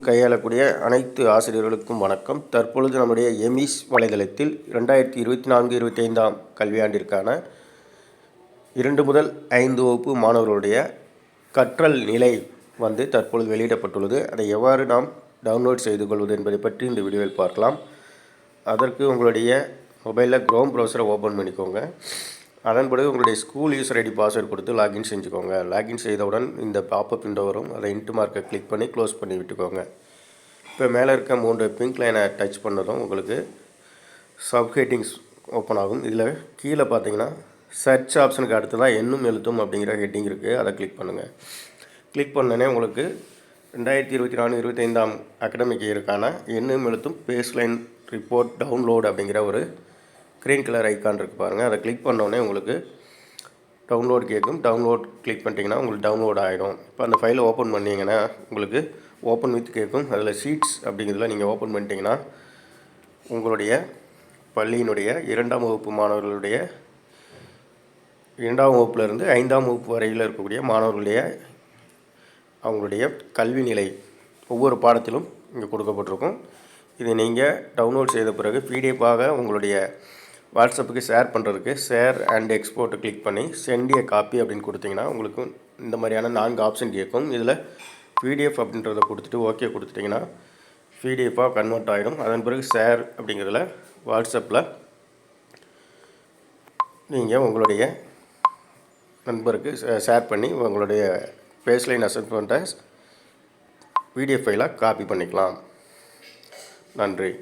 கையாளக்கூடிய அனைத்து ஆசிரியர்களுக்கும் வணக்கம். தற்பொழுது நம்முடைய எமிஸ் வலைதளத்தில் 2024-25 கல்வியாண்டிற்கான 2 முதல் 5 வகுப்பு மாணவர்களுடைய கற்றல் நிலை தற்பொழுது வெளியிடப்பட்டுள்ளது. அதை எவ்வாறு நாம் டவுன்லோட் செய்து கொள்வது என்பதை பற்றி இந்த வீடியோவில் பார்க்கலாம். அதற்கு உங்களுடைய மொபைலில் க்ரோம் ப்ரௌசரை ஓப்பன் பண்ணிக்கோங்க. அதன் பிறகு உங்களுடைய ஸ்கூல் யூசர் ஐடி பாஸ்வேர்டு கொடுத்து லாகின் செஞ்சுக்கோங்க. லாகின் செய்தவுடன் இந்த பாப்பப் விண்டோ வரும். அதை இன்ட்டு மார்க்கை கிளிக் பண்ணி க்ளோஸ் பண்ணி விட்டுக்கோங்க. இப்போ மேலே இருக்க 3 பிங்க் லைனை டச் பண்ணதும் உங்களுக்கு சப் ஹெட்டிங்ஸ் ஓப்பன் ஆகும். இதில் கீழே பார்த்தீங்கன்னா சர்ச் ஆப்ஷனுக்கு அடுத்து தான் எண்ணும் எழுத்தும் அப்படிங்கிற ஹெட்டிங் இருக்குது. அதை கிளிக் பண்ணுங்கள். கிளிக் பண்ணோடனே உங்களுக்கு 2024-25 அகடமிக் இயருக்கான எண்ணும் எழுத்தும் பேஸ்லைன் ரிப்போர்ட் டவுன்லோட் அப்படிங்கிற ஒரு க்ரீன் கலர் ஐக்கான் இருக்குது பாருங்கள். அதை கிளிக் பண்ணோடனே உங்களுக்கு டவுன்லோட் கேட்கும். டவுன்லோட் கிளிக் பண்ணிட்டீங்கன்னா உங்களுக்கு டவுன்லோட் ஆகிடும். இப்போ அந்த ஃபைலை ஓப்பன் பண்ணிங்கன்னா உங்களுக்கு ஓப்பன் வித் கேட்கும். அதில் ஷீட்ஸ் அப்படிங்கிறதுல நீங்கள் ஓப்பன் பண்ணிட்டீங்கன்னா உங்களுடைய பள்ளியினுடைய 2ஆம் வகுப்பு மாணவர்களுடைய 2ஆம் வகுப்புலேருந்து 5ஆம் வகுப்பு வரையில் இருக்கக்கூடிய மாணவர்களுடைய அவங்களுடைய கல்வி நிலை ஒவ்வொரு பாடத்திலும் இங்கே கொடுக்கப்பட்டிருக்கும். இதை நீங்கள் டவுன்லோட் செய்த பிறகு பிடிஎஃபாக உங்களுடைய வாட்ஸ்அப்புக்கு ஷேர் பண்ணுறதுக்கு ஷேர் அண்ட் எக்ஸ்போர்ட்டை கிளிக் பண்ணி சென்ட் ஏ காப்பி அப்படின்னு கொடுத்தீங்கன்னா உங்களுக்கு இந்த மாதிரியான 4 ஆப்ஷன் கேட்கும். இதில் பிடிஎஃப் அப்படின்றத கொடுத்துட்டு ஓகே கொடுத்துட்டிங்கன்னா பிடிஎஃபாக கன்வெர்ட் ஆகிடும். அதன் பிறகு ஷேர் அப்படிங்கிறதுல வாட்ஸ்அப்பில் நீங்கள் உங்களுடைய நண்பருக்கு ஷேர் பண்ணி உங்களுடைய பேஸ்லைன் அசஸ்மெண்ட்டை பிடிஎஃப் ஃபைலாக காப்பி பண்ணிக்கலாம். நன்றி.